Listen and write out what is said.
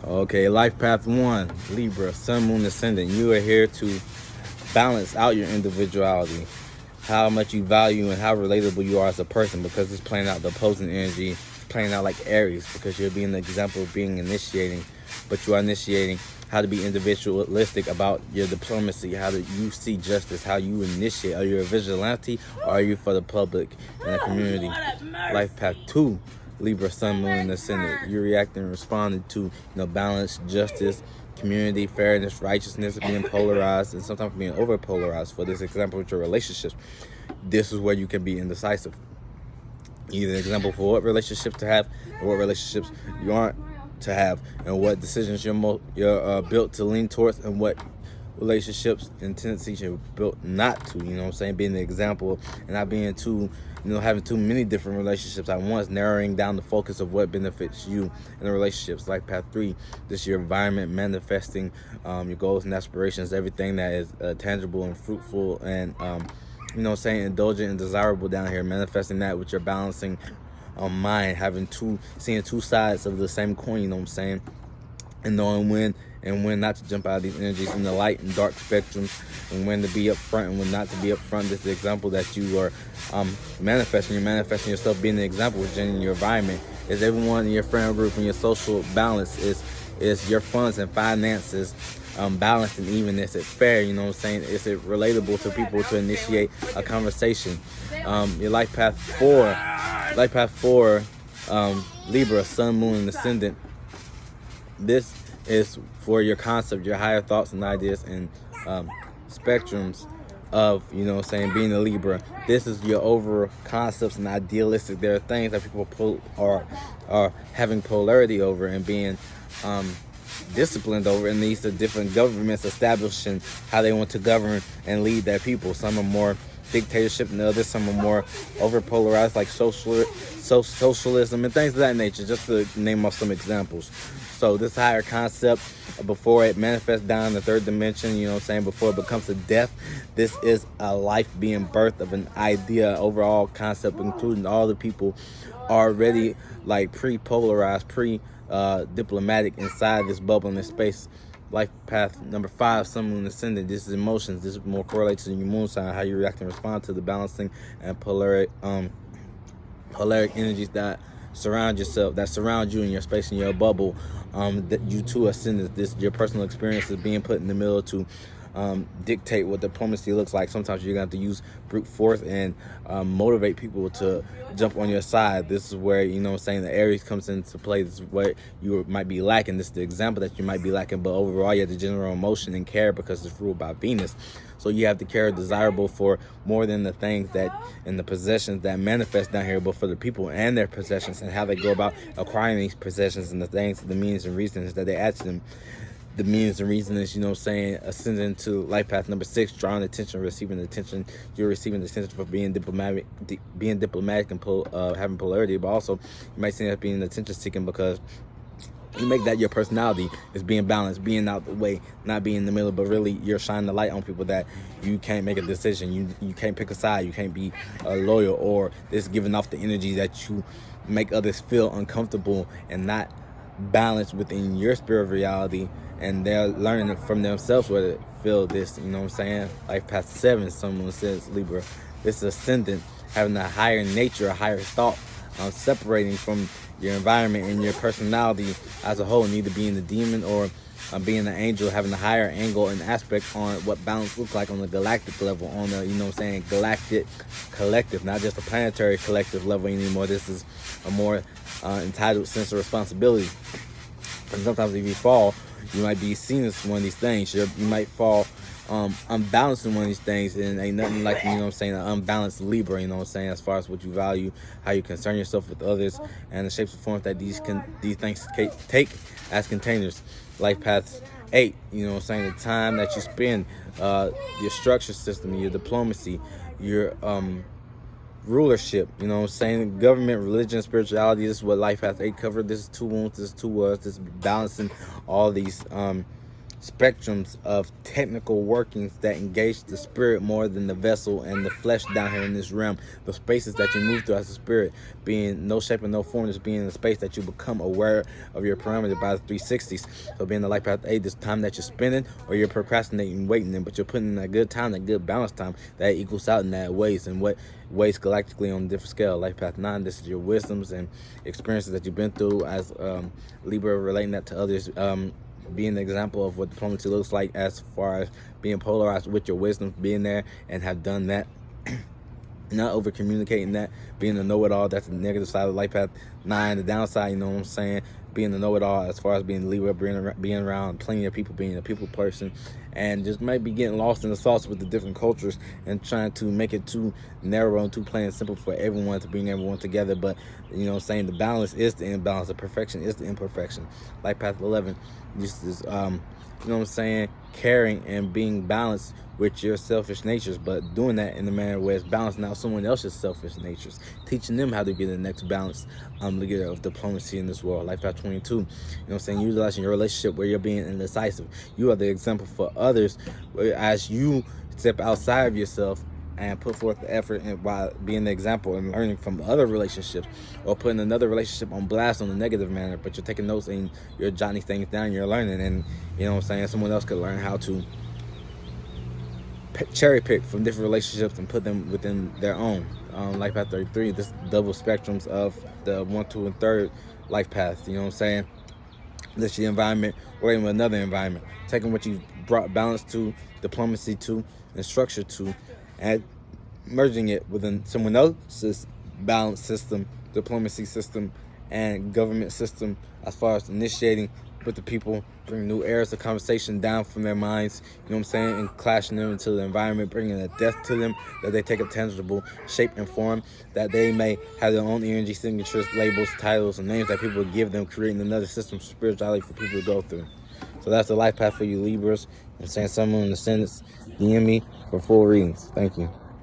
Okay, life path 1, Libra, sun, moon, ascendant. You are here to balance out your individuality, how much you value and how relatable you are as a person, because it's playing out the opposing energy, playing out like Aries, because you're being the example of being initiating, but you are initiating how to be individualistic about your diplomacy, how do you see justice, how you initiate. Are you a vigilante or are you for the public and the community? Life path 2, Libra, sun, moon, and ascendant. You're reacting and responding to, balance, justice, community, fairness, righteousness, being polarized, and sometimes being over polarized. For this example, with your relationships, this is where you can be indecisive. Either an example for what relationships to have and what relationships you aren't to have, and what decisions you're built to lean towards, and what relationships and tendencies you're built not to. Being the example and not being too, having too many different relationships at once, narrowing down the focus of what benefits you in the relationships. Like path 3, this is your environment, manifesting your goals and aspirations, everything that is tangible and fruitful and indulgent and desirable down here, manifesting that with your balancing mind, seeing two sides of the same coin, and knowing when not to jump out of these energies in the light and dark spectrums, and when to be up front and when not to be up front. This is the example that you are manifesting. You're manifesting yourself being the example within your environment. Is everyone in your friend group and your social balance? Is your funds and finances balanced and even? Is it fair? Is it relatable to people to initiate a conversation? Your life path 4, Libra, sun, moon, and ascendant. This is for your concept, your higher thoughts and ideas and spectrums of, being a Libra. This is your over concepts and idealistic. There are things that people are having polarity over and being disciplined over, and these are different governments establishing how they want to govern and lead their people. Some are more dictatorship than others. Some are more over polarized, like socialism and things of that nature, just to name off some examples. So this higher concept, before it manifests down in the third dimension, before it becomes a death, this is a life being birthed of an idea, overall concept, including all the people already like pre-polarized, diplomatic inside this bubble in this space. Life path number 5, sun, moon, ascendant. This is emotions. This is more correlated to your moon sign, how you react and respond to the balancing and polaric energies that surround you in your space, in your bubble. That you too ascendant. This your personal experience is being put in the middle to dictate what diplomacy looks like. Sometimes you're going to have to use brute force and motivate people to jump on your side. This is where, the Aries comes into play. This is where you might be lacking. This is the example that you might be lacking. But overall, you have the general emotion and care because it's ruled by Venus. So you have to care desirable for more than the things that and the possessions that manifest down here, but for the people and their possessions and how they go about acquiring these possessions and the things, the means and reasons that they add to them. The means and reasons, ascending to life path number 6, drawing attention, receiving attention. You're receiving attention for being diplomatic and having polarity, but also you might see that being attention seeking because you make that your personality is being balanced, being out the way, not being in the middle, but really you're shining the light on people that you can't make a decision. You can't pick a side. You can't be loyal, or it's giving off the energy that you make others feel uncomfortable and not balanced within your spirit of reality, and they're learning from themselves where to feel this. Life path 7, someone says Libra. This is ascendant, having a higher nature, a higher thought, separating from your environment and your personality as a whole, and either being the demon or being the angel, having a higher angle and aspect on what balance looks like on the galactic level, on the galactic collective, not just a planetary collective level anymore. This is a more entitled sense of responsibility. And sometimes if you fall, you might be seen as one of these things. You might fall unbalanced in one of these things, and ain't nothing like, an unbalanced Libra, as far as what you value, how you concern yourself with others, and the shapes and forms that these things take as containers. Life path 8, the time that you spend, your structure system, your diplomacy, your rulership, government, religion, spirituality. This is what life path 8 covered. This is 2 wounds, this is 2 words, this is balancing all these spectrums of technical workings that engage the spirit more than the vessel and the flesh down here in this realm. The spaces that you move through as a spirit, being no shape and no form, just being in a space that you become aware of your parameter by the 360s. So being the life path 8, this time that you're spending, or you're procrastinating, waiting in, but you're putting in that good time, that good balance time, that equals out in that ways, and what ways galactically on a different scale. Life path 9, this is your wisdoms and experiences that you've been through as Libra, relating that to others, being an example of what diplomacy looks like as far as being polarized with your wisdom, being there and have done that. Not over communicating that, being a know-it-all. That's the negative side of life path 9. The downside, you know what I'm saying, being a know-it-all as far as being Libra, being around plenty of people, being a people person, and just maybe getting lost in the sauce with the different cultures and trying to make it too narrow and too plain and simple for everyone to bring everyone together. But you know what I'm saying, the balance is the imbalance, the perfection is the imperfection. Life path 11, this is you know what I'm saying, caring and being balanced with your selfish natures, but doing that in a manner where it's balancing out someone else's selfish natures, teaching them how to get the next balance leader of diplomacy in this world. Life path 22, you know what I'm saying, utilizing your relationship where you're being indecisive. You are the example for others as you step outside of yourself and put forth the effort and by being the example and learning from other relationships, or putting another relationship on blast on a negative manner, but you're taking notes and you're jotting things down, you're learning, and you know what I'm saying, someone else could learn how to cherry pick from different relationships and put them within their own. Life path 33, this double spectrums of the 1, 2, and 3rd life path, you know what I'm saying, this the environment relating with another environment, taking what you brought balance to, diplomacy to, and structure to, and merging it within someone else's balance system, diplomacy system, and government system, as far as initiating with the people, bring new eras of conversation down from their minds, you know what I'm saying, and clashing them into the environment, bringing a death to them, that they take a tangible shape and form, that they may have their own energy signatures, labels, titles, and names that people give them, creating another system of spirituality for people to go through. So that's the life path for you Libras. You know what I'm saying, someone in the sentence, DM me for full readings. Thank you.